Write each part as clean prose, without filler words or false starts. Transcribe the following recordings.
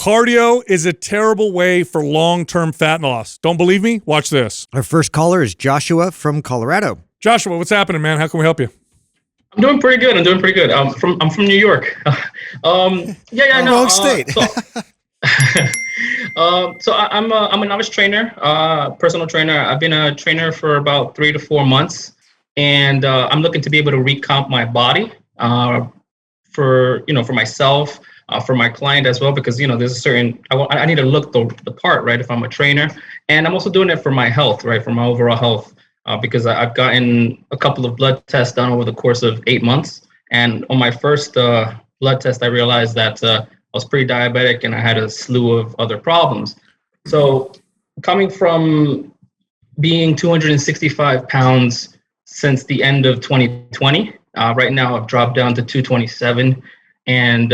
Cardio is a terrible way for long-term fat loss. Don't believe me? Watch this. Our first caller is Joshua from Colorado. Joshua, what's happening, man? How can we help you? I'm doing pretty good. I'm from New York. Wrong state. I'm a novice trainer, personal trainer. I've been a trainer for about 3 to 4 months, and I'm looking to be able to recomp my body for myself, for my client as well, because there's a certain I need to look the part, right? If I'm a trainer, and I'm also doing it for my health, right? For my overall health. Because I've gotten a couple of blood tests done over the course of 8 months. And on my first blood test, I realized that I was pre-diabetic and I had a slew of other problems. So coming from being 265 pounds since the end of 2020, right now I've dropped down to 227. And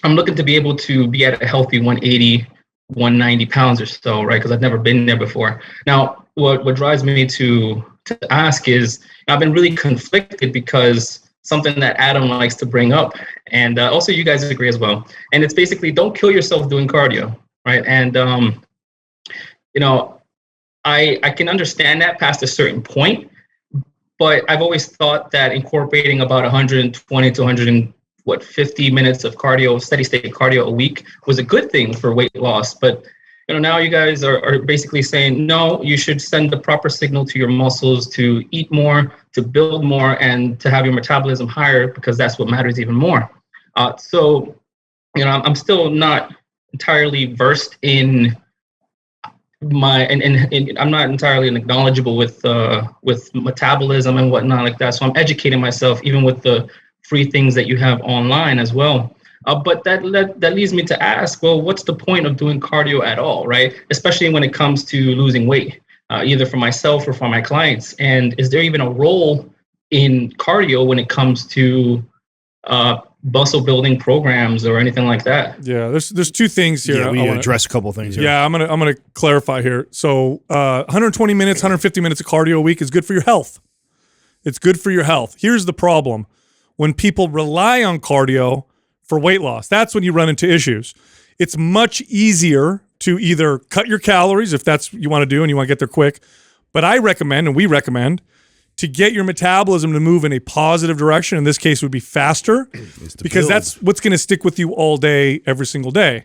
I'm looking to be able to be at a healthy 180, 190 pounds or so, right? Because I've never been there before. Now, what drives me to ask is, I've been really conflicted because something that Adam likes to bring up, and also you guys agree as well. And it's basically, don't kill yourself doing cardio, right? And I can understand that past a certain point, but I've always thought that incorporating about 120 to 150 minutes of cardio, steady state cardio a week was a good thing for weight loss. But now you guys are basically saying, no, you should send the proper signal to your muscles to eat more, to build more, and to have your metabolism higher, because that's what matters even more. So I'm still not entirely versed in and I'm not entirely knowledgeable with metabolism and whatnot like that. So I'm educating myself, even with the free things that you have online as well. But that leads me to ask, well, what's the point of doing cardio at all, right? Especially when it comes to losing weight, either for myself or for my clients. And is there even a role in cardio when it comes to muscle building programs or anything like that? Yeah, there's two things here. Yeah, we need to address a couple of things here. Yeah, I'm gonna clarify here. So 120 minutes, 150 minutes of cardio a week is good for your health. It's good for your health. Here's the problem. When people rely on cardio for weight loss, that's when you run into issues. It's much easier to either cut your calories if that's what you want to do and you want to get there quick. But I recommend, and we recommend, to get your metabolism to move in a positive direction. In this case, would be faster, because that's what's going to stick with you all day, every single day.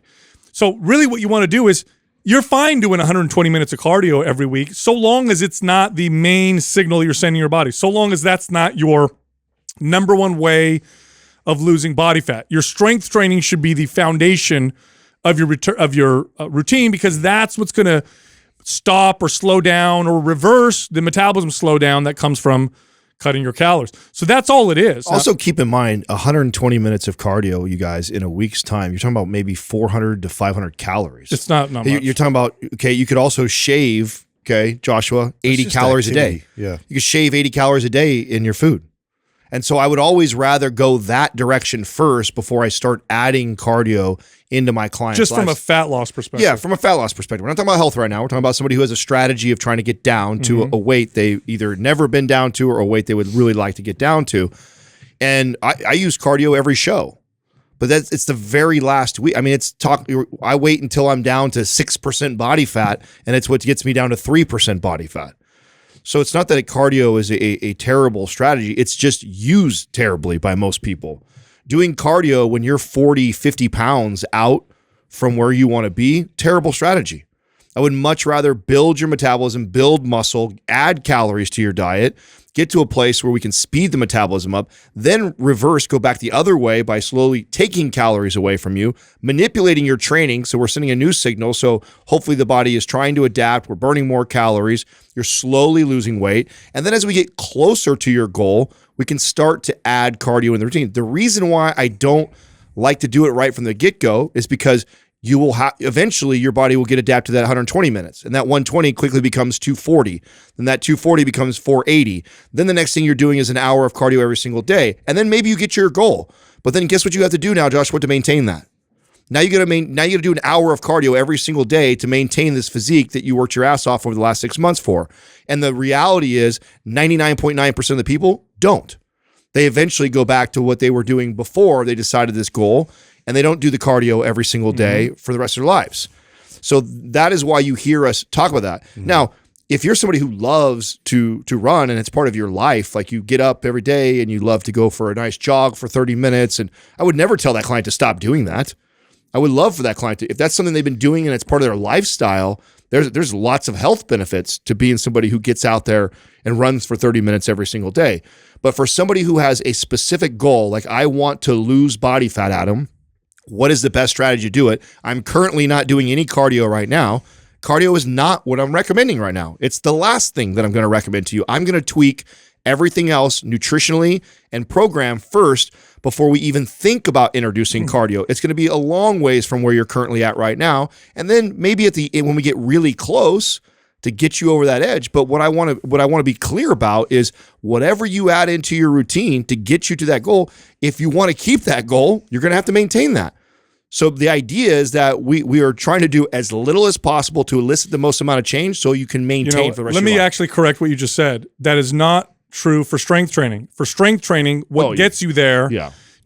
So really what you want to do is, you're fine doing 120 minutes of cardio every week, so long as it's not the main signal you're sending your body, so long as that's not your number one way of losing body fat. Your strength training should be the foundation of your routine, because that's what's going to stop or slow down or reverse the metabolism slowdown that comes from cutting your calories. So that's all it is. Also, keep in mind, 120 minutes of cardio, you guys, in a week's time, you're talking about maybe 400 to 500 calories. It's not much. You're talking about, okay, you could also shave, okay, Joshua, 80 calories a day. Yeah. You could shave 80 calories a day in your food. And so I would always rather go that direction first before I start adding cardio into my client's Just from lives. a fat loss perspective. Yeah, from a fat loss perspective. We're not talking about health right now. We're talking about somebody who has a strategy of trying to get down to a weight they either never been down to or a weight they would really like to get down to. And I use cardio every show. But it's the very last week. I mean, I wait until I'm down to 6% body fat, and it's what gets me down to 3% body fat. So it's not that cardio is a terrible strategy. It's just used terribly by most people. Doing cardio when you're 40, 50 pounds out from where you want to be, terrible strategy. I would much rather build your metabolism, build muscle, add calories to your diet, get to a place where we can speed the metabolism up, then reverse, go back the other way by slowly taking calories away from you, manipulating your training. So we're sending a new signal. So hopefully the body is trying to adapt. We're burning more calories. You're slowly losing weight. And then as we get closer to your goal, we can start to add cardio in the routine. The reason why I don't like to do it right from the get-go is because you will eventually your body will get adapted to that 120 minutes, and that 120 quickly becomes 240. Then that 240 becomes 480. Then the next thing you're doing is an hour of cardio every single day, and then maybe you get your goal. But then guess what you have to do now, Joshua, to maintain that? Now you got to do an hour of cardio every single day to maintain this physique that you worked your ass off over the last 6 months for. And the reality is 99.9% of the people don't. They eventually go back to what they were doing before they decided this goal. and they don't do the cardio every single day for the rest of their lives. So that is why you hear us talk about that. Now, if you're somebody who loves to run and it's part of your life, like you get up every day and you love to go for a nice jog for 30 minutes, and I would never tell that client to stop doing that. I would love for that client to, if that's something they've been doing and it's part of their lifestyle, there's lots of health benefits to being somebody who gets out there and runs for 30 minutes every single day. But for somebody who has a specific goal, like I want to lose body fat, Adam, what is the best strategy to do it? I'm currently not doing any cardio right now. Cardio is not what I'm recommending right now. It's the last thing that I'm going to recommend to you. I'm going to tweak everything else nutritionally and program first before we even think about introducing cardio. It's going to be a long ways from where you're currently at right now. And then maybe when we get really close to get you over that edge. But what I want to be clear about is whatever you add into your routine to get you to that goal, if you want to keep that goal, you're going to have to maintain that. So the idea is that we are trying to do as little as possible to elicit the most amount of change so you can maintain for the rest Let of your me life. actually correct what you just said. That is not true for strength training. For strength training, what gets you there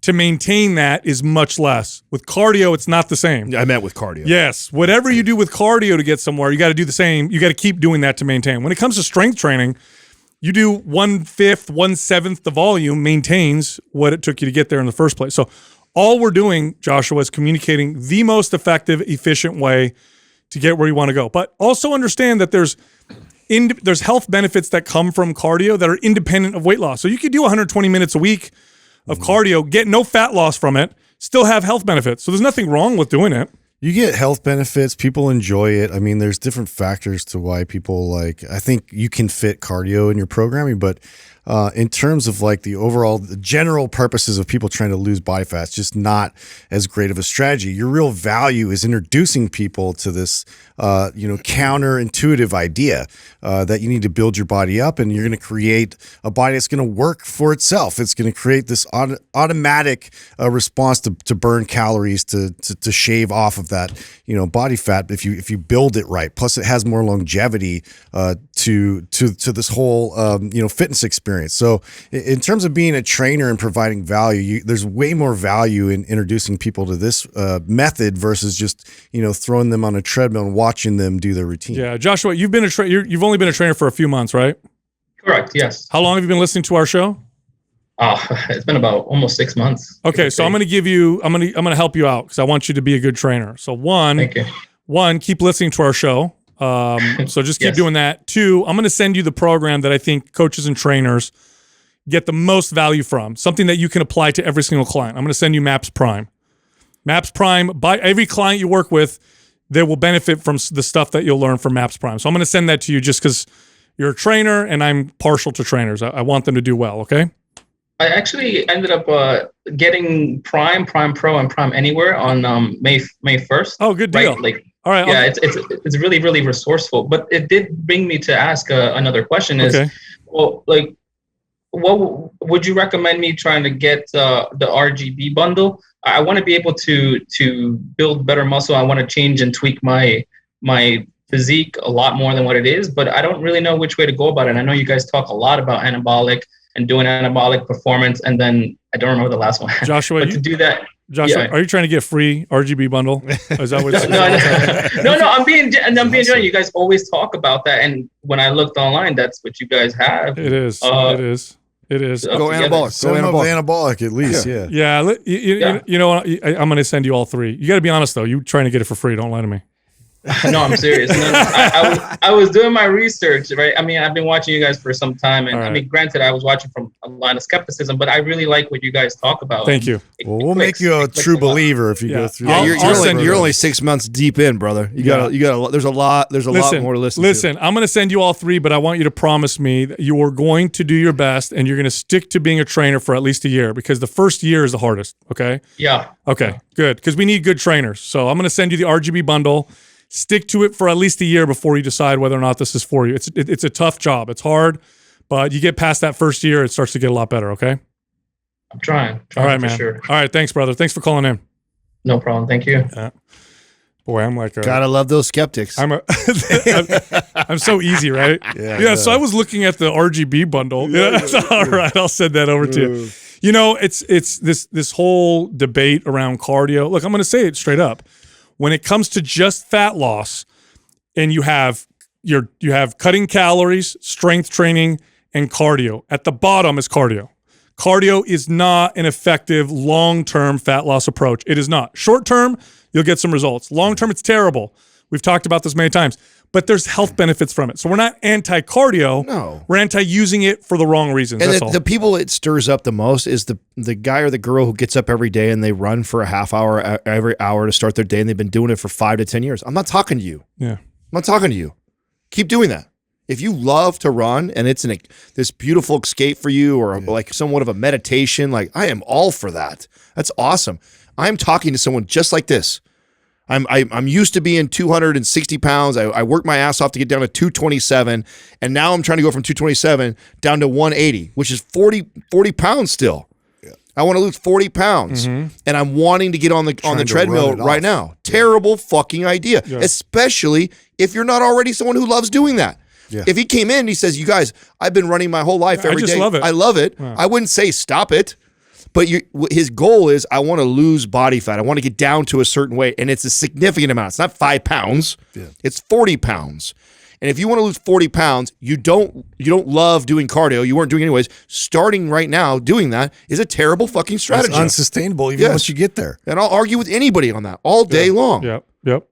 to maintain that is much less. With cardio, it's not the same. I meant with cardio. Yes. Whatever you do with cardio to get somewhere, you got to do the same. You got to keep doing that to maintain. When it comes to strength training, you do 1/5, 1/7 the volume maintains what it took you to get there in the first place. So all we're doing, Joshua, is communicating the most effective, efficient way to get where you want to go. But also understand that there's health benefits that come from cardio that are independent of weight loss. So you could do 120 minutes a week of cardio, get no fat loss from it, still have health benefits. So there's nothing wrong with doing it. You get health benefits. People enjoy it. I mean, there's different factors to why people like. I think you can fit cardio in your programming, but in terms of like the general purposes of people trying to lose body fat, it's just not as great of a strategy. Your real value is introducing people to this, counterintuitive idea that you need to build your body up, and you're going to create a body that's going to work for itself. It's going to create this automatic response to burn calories, to shave off of that, body fat. If you build it right, plus it has more longevity to this whole fitness experience. So in terms of being a trainer and providing value, there's way more value in introducing people to this method versus just throwing them on a treadmill and watching them do their routine. Yeah, Joshua, you've only been a trainer for a few months, right? Correct. Yes. How long have you been listening to our show? It's been about almost 6 months. Okay, so I'm going to help you out because I want you to be a good trainer. So Thank you. one, keep listening to our show. So just keep doing that. 2, I'm going to send you the program that I think coaches and trainers get the most value from, something that you can apply to every single client. I'm going to send you MAPS Prime. MAPS Prime, by every client you work with, they will benefit from the stuff that you'll learn from MAPS Prime. So I'm going to send that to you just because you're a trainer and I'm partial to trainers. I want them to do well, okay? I actually ended up getting Prime Pro, and Prime Anywhere on May 1st. Oh, good deal. Right? All right. Yeah, it's really, really resourceful. But it did bring me to ask another question is, well, like, what would you recommend me trying to get the RGB bundle? I want to be able to build better muscle. I want to change and tweak my physique a lot more than what it is, but I don't really know which way to go about it. I know you guys talk a lot about anabolic and doing anabolic performance, and then I don't remember the last one. Joshua, to do that. Joshua, are you trying to get free RGB bundle? Is that what no, I'm being genuine. You guys always talk about that, and when I looked online, that's what you guys have. It is. It is. Go anabolic. Go anabolic at least. Yeah. You know what? I'm going to send you all 3. You got to be honest though. You trying to get it for free? Don't lie to me. No, I'm serious. No. I was doing my research, right? I mean, I've been watching you guys for some time, and I mean, granted, I was watching from a line of skepticism, but I really like what you guys talk about. Thank you. Well, we'll make you a true believer if you go through. You're only 6 months deep in, brother. You got. There's a lot more to listen to. Listen, I'm going to send you all 3, but I want you to promise me that you are going to do your best and you're going to stick to being a trainer for at least a year, because the first year is the hardest. Okay. Yeah. Okay. Good, because we need good trainers. So I'm going to send you the RGB bundle. Stick to it for at least a year before you decide whether or not this is for you. It's a tough job. It's hard, but you get past that first year, it starts to get a lot better, okay? I'm trying all right, man. Sure. All right, thanks, brother. Thanks for calling in. No problem. Thank you. Boy, I'm like gotta love those skeptics. I'm so easy, right? Yeah. So I was looking at the RGB bundle. All right, I'll send that over to you. You know, it's this whole debate around cardio. Look, I'm going to say it straight up. When it comes to just fat loss, and you have cutting calories, strength training, and cardio. At the bottom is cardio. Cardio is not an effective long-term fat loss approach. It is not. Short-term, you'll get some results. Long-term, it's terrible. We've talked about this many times. But there's health benefits from it. So we're not anti-cardio. No. We're anti-using it for the wrong reasons. And That's all. the people it stirs up the most is the guy or the girl who gets up every day and they run for a half hour every hour to start their day, and they've been doing it for 5 to 10 years. I'm not talking to you. Yeah. I'm not talking to you. Keep doing that. If you love to run and it's this beautiful escape for you, or like somewhat of a meditation, like I am all for that. That's awesome. I'm talking to someone just like this. I'm used to being 260 pounds. I worked my ass off to get down to 227, and now I'm trying to go from 227 down to 180, which is 40 pounds still. Yeah. I want to lose 40 pounds, and I'm wanting to get on the treadmill right now. Terrible fucking idea, especially if you're not already someone who loves doing that. Yeah. If he came in and he says, "You guys, I've been running my whole life every day. Love it. I love it." I wouldn't say stop it. But his goal is, I want to lose body fat. I want to get down to a certain weight, and it's a significant amount. It's not 5 pounds. Yeah. It's 40 pounds. And if you want to lose 40 pounds, you don't love doing cardio. You weren't doing it anyways. Starting right now doing that is a terrible fucking strategy. It's unsustainable even once you get there. And I'll argue with anybody on that all day long. Yep.